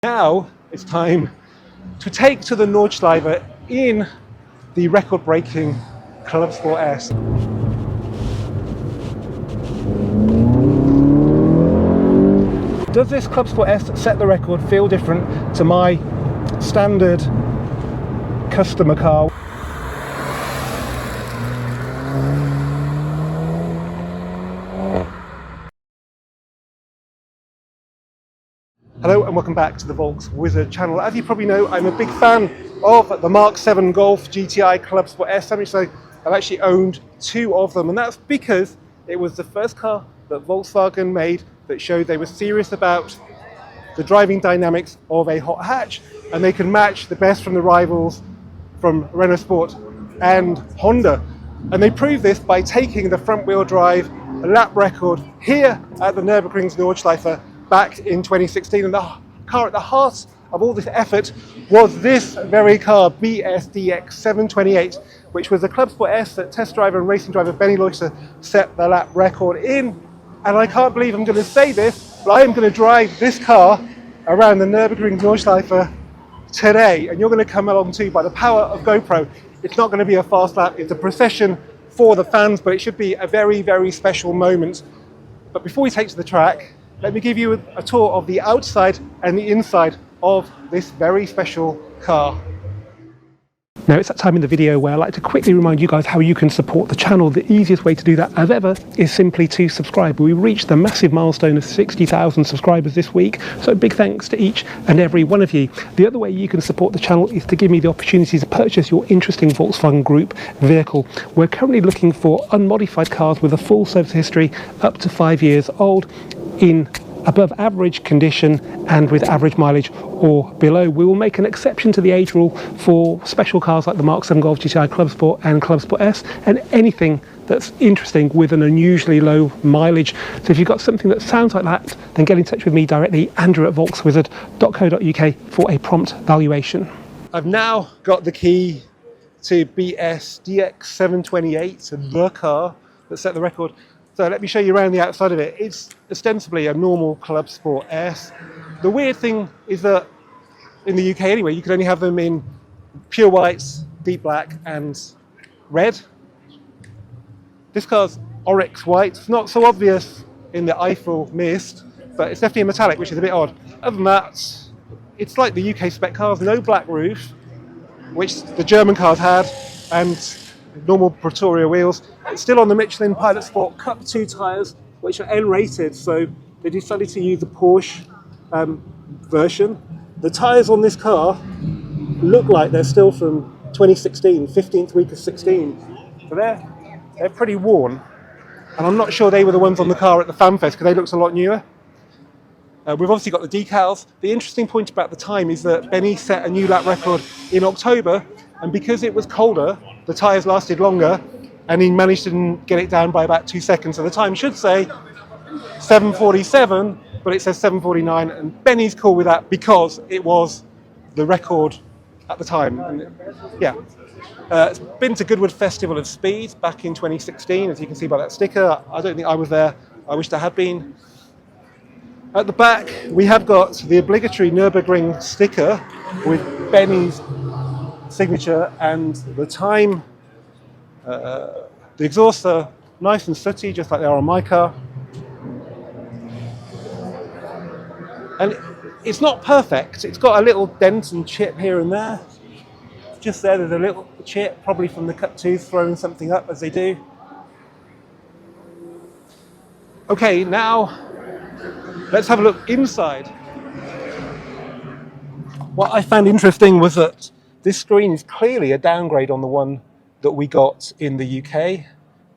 Now it's time to take to the Nordschleife in the record-breaking Clubsport S. Does this Clubsport S set the record feel different to my standard customer car? Hello and welcome back to the Volks Wizard channel. As you probably know, I'm a big fan of the Mark 7 Golf GTI Clubsport S. So I've actually owned two of them, and that's because it was the first car that Volkswagen made that showed they were serious about the driving dynamics of a hot hatch, and they can match the best from the rivals from Renault Sport and Honda. And they proved this by taking the front wheel drive lap record here at the Nuerburgring's Nordschleife back in 2016, and the car at the heart of all this effort was this very car, BSDX 728, which was a Clubsport S that test driver and racing driver Benny Loyser set the lap record in. And I can't believe I'm going to say this, but I am going to drive this car around the Nürburgring Nordschleife today, and you're going to come along too. By the power of GoPro, it's not going to be a fast lap, it's a procession for the fans, but it should be a very, very special moment. But before we take to the track, let me give you a tour of the outside and the inside of this very special car. Now it's that time in the video where I like to quickly remind you guys how you can support the channel. The easiest way to do that as ever is simply to subscribe. We reached the massive milestone of 60,000 subscribers this week, so big thanks to each and every one of you. The other way you can support the channel is to give me the opportunity to purchase your interesting Volkswagen Group vehicle. We're currently looking for unmodified cars with a full service history up to 5 years old, in above average condition and with average mileage or below. We will make an exception to the age rule for special cars like the Mark 7 Golf GTI Clubsport and Clubsport S, and anything that's interesting with an unusually low mileage. So if you've got something that sounds like that, then get in touch with me directly, Andrew at volkswizard.co.uk, for a prompt valuation. I've now got the key to BSDX 728, the car that set the record. So let me show you around the outside of it. It's ostensibly a normal Clubsport S. The weird thing is that in the UK anyway, you can only have them in pure whites, deep black and red. This car's Oryx white. It's not so obvious in the Eifel mist, but it's definitely a metallic, which is a bit odd. Other than that, it's like the UK spec cars, no black roof, which the German cars had, and normal Pretoria wheels. It's still on the Michelin Pilot Sport Cup 2 tyres, which are N-rated, so they decided to use the Porsche version. The tyres on this car look like they're still from 2016, 15th week of 16. So they're pretty worn, and I'm not sure they were the ones on the car at the Fan Fest because they looked a lot newer. We've obviously got the decals. The interesting point about the time is that Benny set a new lap record in October, and because it was colder, the tyres lasted longer, and he managed to get it down by about 2 seconds. So the time should say 7:47, but it says 7:49, and Benny's cool with that because it was the record at the time. And yeah, it's been to Goodwood Festival of Speed back in 2016, as you can see by that sticker. I don't think I was there. I wished I had been. At the back, we have got the obligatory Nürburgring sticker with Benny's signature and the time. The exhausts are nice and sooty, just like they are on my car. And it's not perfect. It's got a little dent and chip here and there. Just there's a little chip, probably from the cut tooth throwing something up, as they do. Okay, now let's have a look inside. What I found interesting was that this screen is clearly a downgrade on the one that we got in the UK.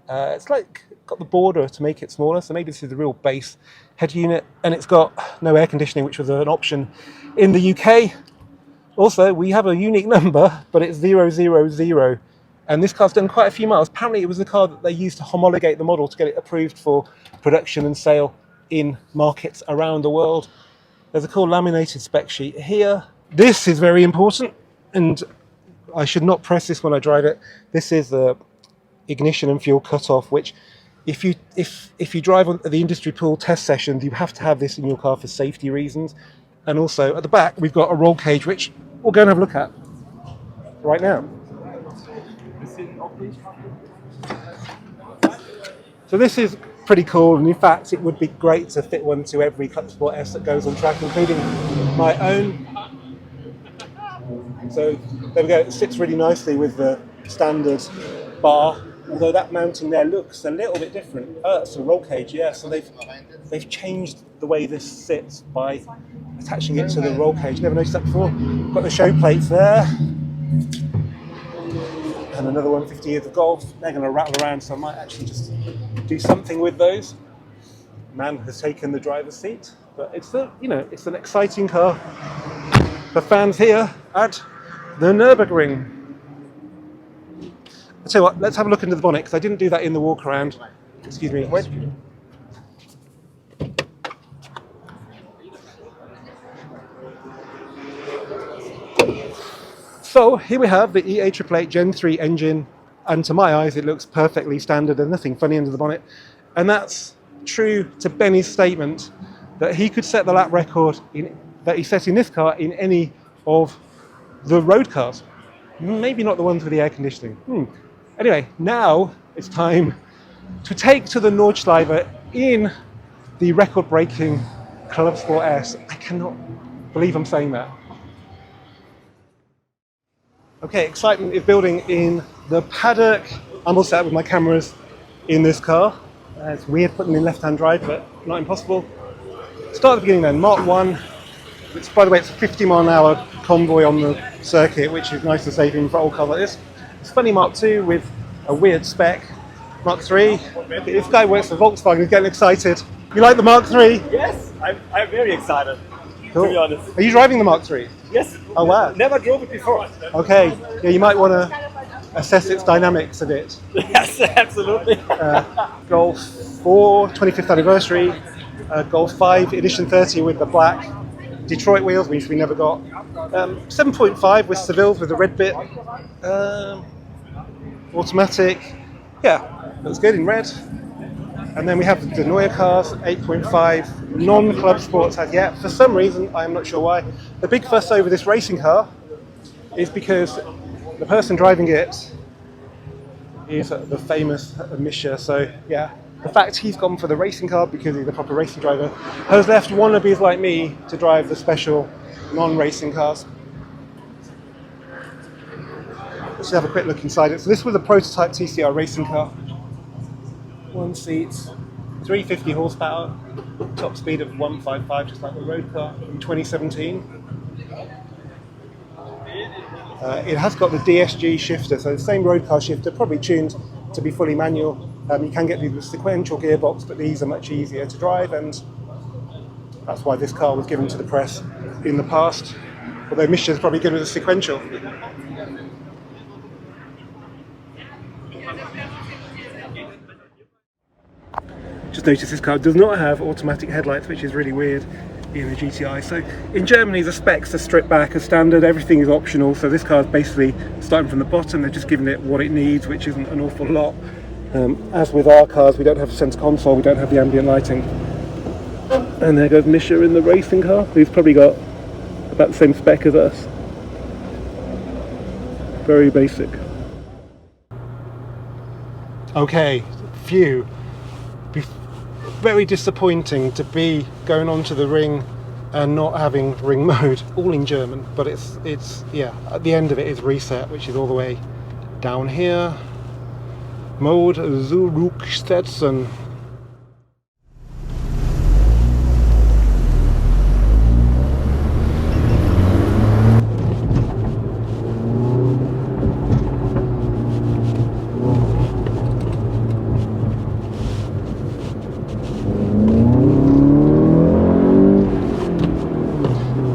It's like got the border to make it smaller, so maybe this is the real base head unit, and it's got no air conditioning, which was an option in the UK. Also, we have a unique number, but it's 000, and this car's done quite a few miles. Apparently it was the car that they used to homologate the model to get it approved for production and sale in markets around the world. There's a cool laminated spec sheet here. This is very important, and I should not press this when I drive it. This is the ignition and fuel cutoff, which if you drive on the industry pool test sessions, you have to have this in your car for safety reasons. And also at the back, we've got a roll cage, which we'll go and have a look at right now. So this is pretty cool, and in fact it would be great to fit one to every Clubsport S that goes on track, including my own. So there we go, it sits really nicely with the standard bar, although that mounting there looks a little bit different. Oh, that's a roll cage, yeah, so they've changed the way this sits by attaching it to the roll cage. Never noticed that before. Got the show plates there. And another one, 50 years of golf. They're going to rattle around, so I might actually just do something with those. Man has taken the driver's seat, but it's it's an exciting car for fans here at the Nuerburgring. I'll tell you what, let's have a look into the bonnet, because I didn't do that in the walk around. Excuse me. Wait. So here we have the EA888 Gen 3 engine, and to my eyes it looks perfectly standard and nothing funny under the bonnet. And that's true to Benny's statement that he could set the lap record that he set in this car in any of the road cars. Maybe not the ones with the air conditioning. Anyway, now it's time to take to the Nordschleife in the record-breaking Clubsport S. I cannot believe I'm saying that. Okay, excitement is building in the paddock. I'm all set up with my cameras in this car. It's weird putting them in left-hand drive, but not impossible. Start at the beginning then, Mark 1, which by the way, it's a 50-mile-an-hour convoy on the circuit, which is nice and safe in for old car like this. It's funny Mark 2 with a weird spec. Mark 3, this guy works for Volkswagen, he's getting excited. You like the Mark 3? Yes, I'm very excited, cool. To be honest. Are you driving the Mark 3? Yes. Oh wow. Never drove it before. Okay, yeah, you might want to assess its dynamics a bit. Yes, absolutely. Golf 4, 25th anniversary. Golf 5, edition 30 with the black Detroit wheels, which we never got. 7.5 with Seville's with the red bit. Automatic. Yeah, looks good in red. And then we have the Neue cars, 8.5, non-Club Sports as yet. For some reason, I'm not sure why, the big fuss over this racing car is because the person driving it is the famous Misha. So yeah, the fact he's gone for the racing car because he's a proper racing driver has left wannabes like me to drive the special non-racing cars. Let's have a quick look inside it. So this was a prototype TCR racing car. 1 seat, 350 horsepower, top speed of 155, just like the road car in 2017. It has got the DSG shifter, so the same road car shifter, probably tuned to be fully manual. You can get these with sequential gearbox, but these are much easier to drive, and that's why this car was given to the press in the past. Although Misha's probably good with a sequential. Just noticed this car does not have automatic headlights, which is really weird in the GTI. So in Germany the specs are stripped back as standard, everything is optional, so this car is basically starting from the bottom. They're just giving it what it needs, which isn't an awful lot. As with our cars, we don't have a centre console, we don't have the ambient lighting. And there goes Misha in the racing car, who's probably got about the same spec as us. Very basic. Okay, phew. Very disappointing to be going onto the ring and not having ring mode, all in German, but it's yeah, at the end of it is reset, which is all the way down here. Mode zurücksetzen.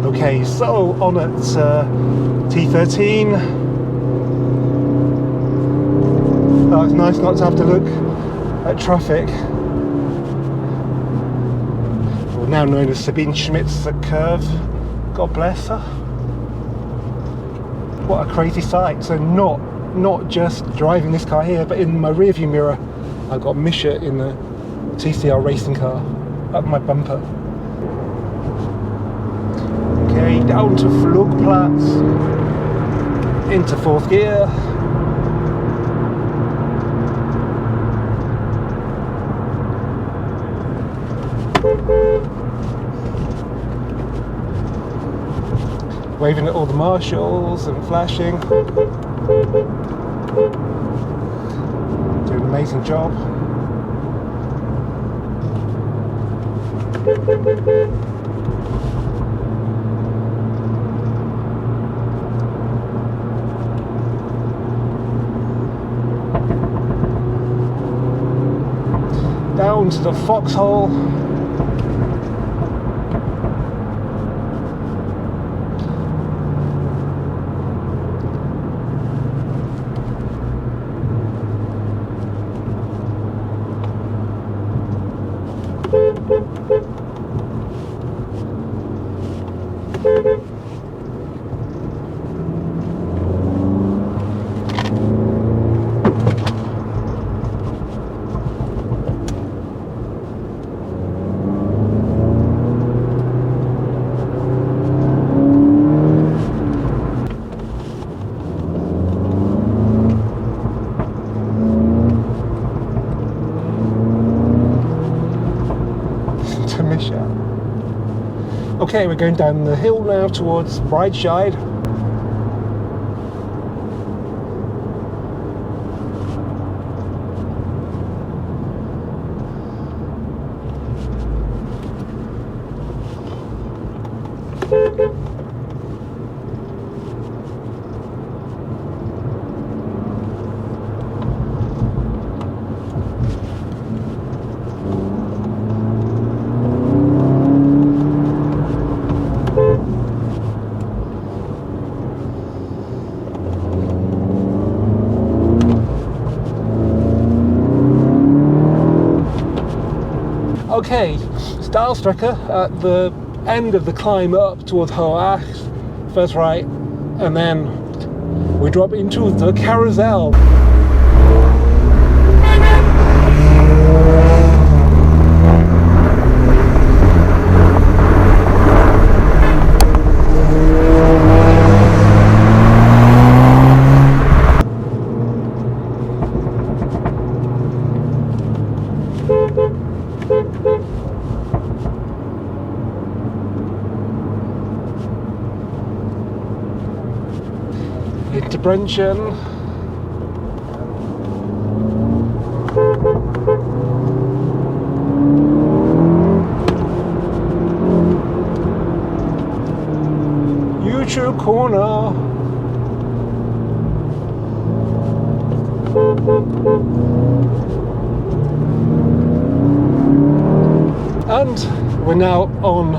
Okay, so on at T13. Oh, it's nice not to have to look at traffic. Well, now known as Sabine Schmidt's curve. God bless her. What a crazy sight. So not just driving this car here, but in my rearview mirror, I've got Misha in the TCR racing car up my bumper. down to Flugplatz, into 4th gear. Waving at all the marshals and flashing. Doing an amazing job. Down to the foxhole. Okay, we're going down the hill now towards Breitscheid. Okay, Stahlstrecke at the end of the climb up towards Hoach, first right, and then we drop into the carousel. Into Brunchen. YouTube corner. And we're now on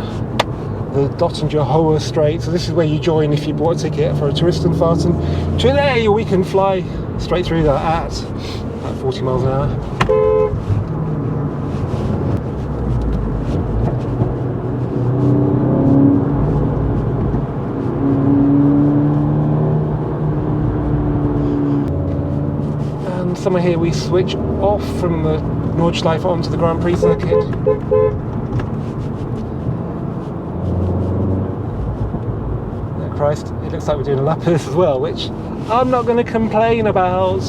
the Dottinger Hohe Strait, so this is where you join if you bought a ticket for a Touristenfahrten. Today we can fly straight through that at 40 miles an hour. And somewhere here we switch off from the Nordschleife onto the Grand Prix circuit. Christ, it looks like we're doing a lap of this as well, which I'm not going to complain about.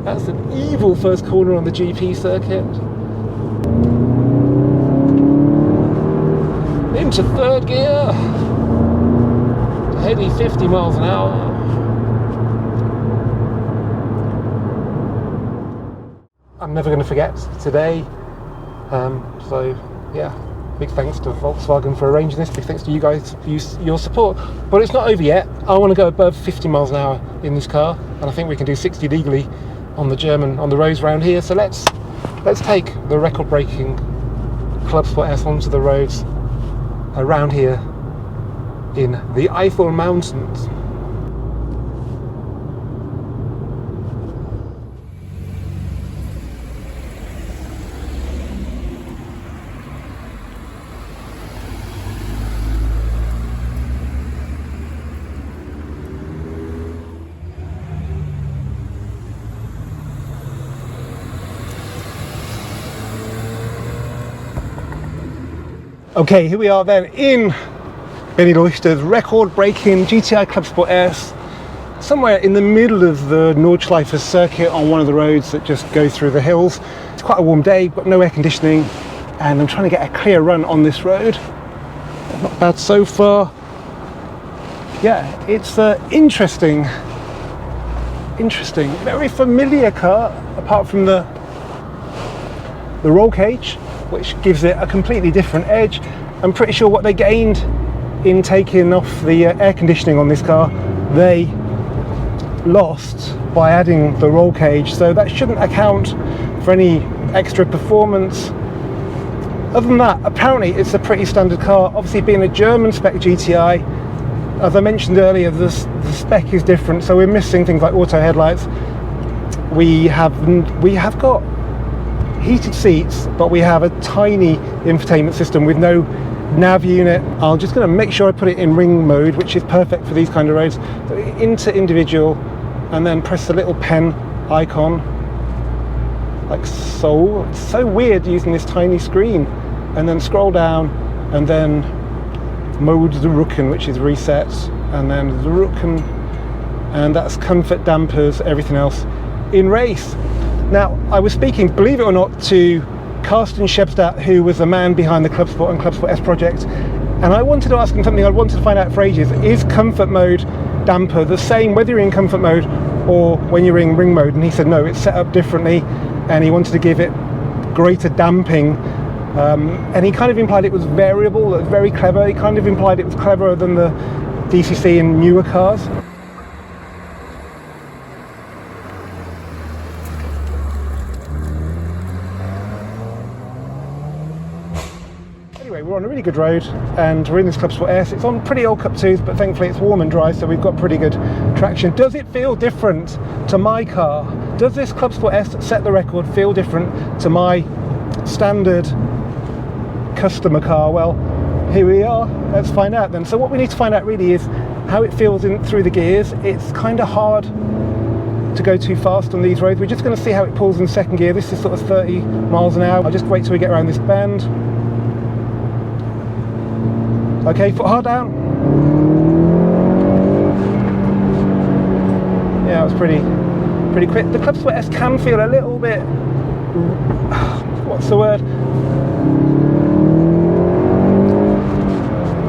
That's an evil first corner on the GP circuit. Into 3rd gear. Heady 50 miles an hour. I'm never going to forget today, so yeah, big thanks to Volkswagen for arranging this, big thanks to you guys for your support. But it's not over yet. I want to go above 50 miles an hour in this car, and I think we can do 60 legally on the roads around here. So let's take the record-breaking Clubsport S onto the roads around here in the Eifel Mountains. Okay, here we are then in Benny Leuchter's record-breaking GTI Clubsport S, somewhere in the middle of the Nordschleife circuit on one of the roads that just go through the hills. It's quite a warm day, got no air conditioning, and I'm trying to get a clear run on this road. Not bad so far. Yeah, it's interesting, very familiar car, apart from the roll cage, which gives it a completely different edge. I'm pretty sure what they gained in taking off the air conditioning on this car, they lost by adding the roll cage, so that shouldn't account for any extra performance. Other than that, apparently it's a pretty standard car. Obviously, being a German spec GTI, as I mentioned earlier, the spec is different, so we're missing things like auto headlights. We have got heated seats, but we have a tiny infotainment system with no nav unit. I'm just going to make sure I put it in ring mode, which is perfect for these kind of roads. So into individual, and then press the little pen icon, like so. It's so weird using this tiny screen. And then scroll down, and then mode the Rücken, which is reset, and then the Rücken, and that's comfort, dampers, everything else in race. Now, I was speaking, believe it or not, to Carsten Schebstadt, who was the man behind the Clubsport and Clubsport S project, and I wanted to ask him something I wanted to find out for ages. Is comfort mode damper the same whether you're in comfort mode or when you're in ring mode? And he said no, it's set up differently, and he wanted to give it greater damping, and he kind of implied it was variable. That's very clever. He kind of implied it was cleverer than the DCC in newer cars. Anyway, we're on a really good road, and we're in this Clubsport S. It's on pretty old Cup 2s, but thankfully it's warm and dry, so we've got pretty good traction. Does it feel different to my car? Does this Clubsport S set the record feel different to my standard customer car? Well, here we are. Let's find out then. So what we need to find out really is how it feels through the gears. It's kind of hard to go too fast on these roads. We're just going to see how it pulls in second gear. This is sort of 30 miles an hour. I'll just wait till we get around this bend. Okay, foot hard down. Yeah, it was pretty quick. The Clubsport S can feel a little bit, what's the word?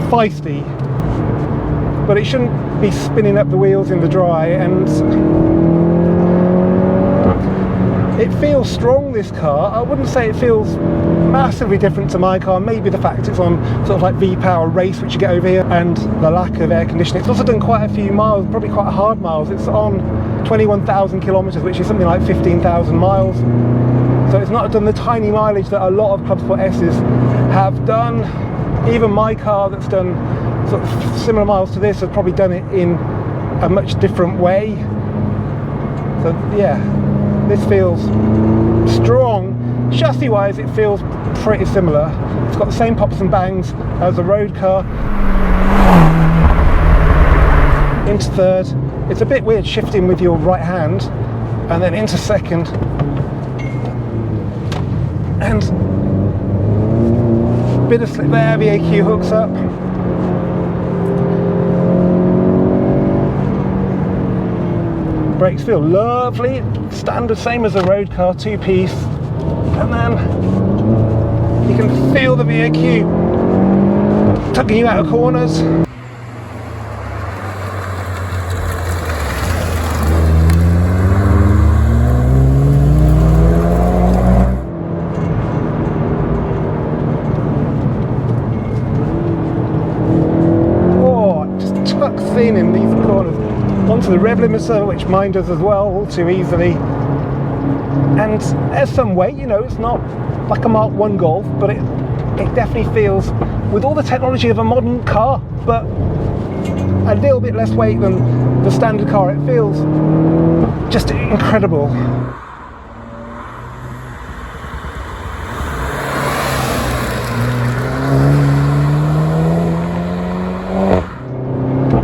Feisty, but it shouldn't be spinning up the wheels in the dry, and it feels strong, this car. I wouldn't say it feels massively different to my car. Maybe the fact it's on sort of like V-Power race, which you get over here, and the lack of air conditioning. It's also done quite a few miles, probably quite hard miles. It's on 21,000 kilometers, which is something like 15,000 miles. So it's not done the tiny mileage that a lot of Clubsport S's have done. Even my car that's done sort of similar miles to this has probably done it in a much different way. So yeah, this feels strong. Chassis wise, it feels pretty similar. It's got the same pops and bangs as a road car. Into third, it's a bit weird shifting with your right hand, and then into second, and bit of slip there, VAQ hooks up. Brakes feel lovely, standard, same as a road car, 2-piece, and then you can feel the VAQ tugging you out of corners. In these corners onto the rev limiter, which mine does as well, all too easily, and there's some weight, you know, it's not like a Mark 1 Golf, but it definitely feels, with all the technology of a modern car, but a little bit less weight than the standard car. It feels just incredible.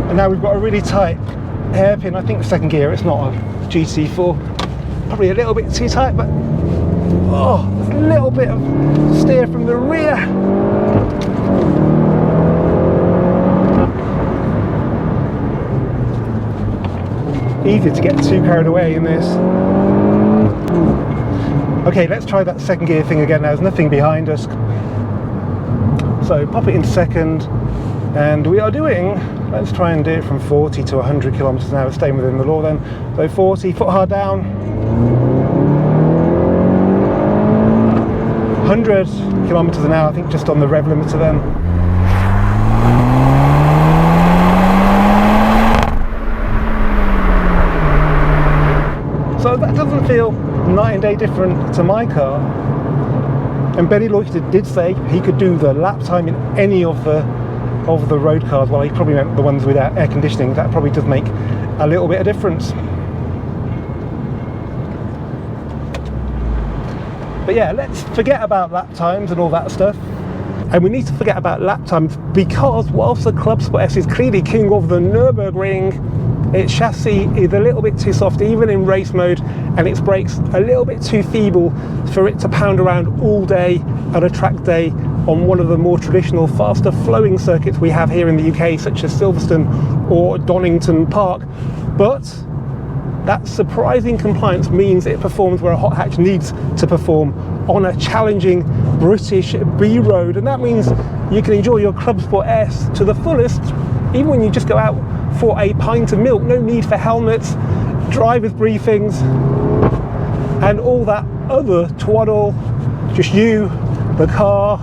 And now we've got a really tight hairpin. I think the second gear, it's not a GT4, probably a little bit too tight, but oh, a little bit of steer from the rear. Easy to get too carried away in this. Okay, let's try that second gear thing again now. There's nothing behind us. So pop it in second, and we are doing, let's try and do it from 40 to 100 kilometers an hour, staying within the law then. So 40, foot hard down. 100 kilometers an hour, I think just on the rev limiter then. So that doesn't feel night and day different to my car. And Benny Leuchter did say he could do the lap time in any of the road cars. Well, he probably meant the ones without air conditioning. That probably does make a little bit of difference. But yeah, let's forget about lap times and all that stuff. And we need to forget about lap times because whilst the Clubsport S is clearly king of the Nuerburgring, its chassis is a little bit too soft even in race mode, and its brakes a little bit too feeble for it to pound around all day on a track day on one of the more traditional, faster flowing circuits we have here in the UK, such as Silverstone or Donington Park. But that surprising compliance means it performs where a hot hatch needs to perform on a challenging British B road, and that means you can enjoy your Clubsport S to the fullest even when you just go out for a pint of milk. No need for helmets, driver's briefings and all that other twaddle. Just you, the car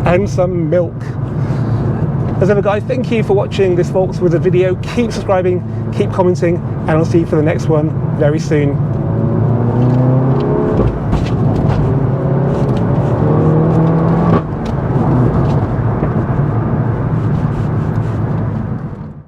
and some milk. As ever guys, thank you for watching this Volks Wizard video. Keep subscribing, keep commenting, and I'll see you for the next one very soon.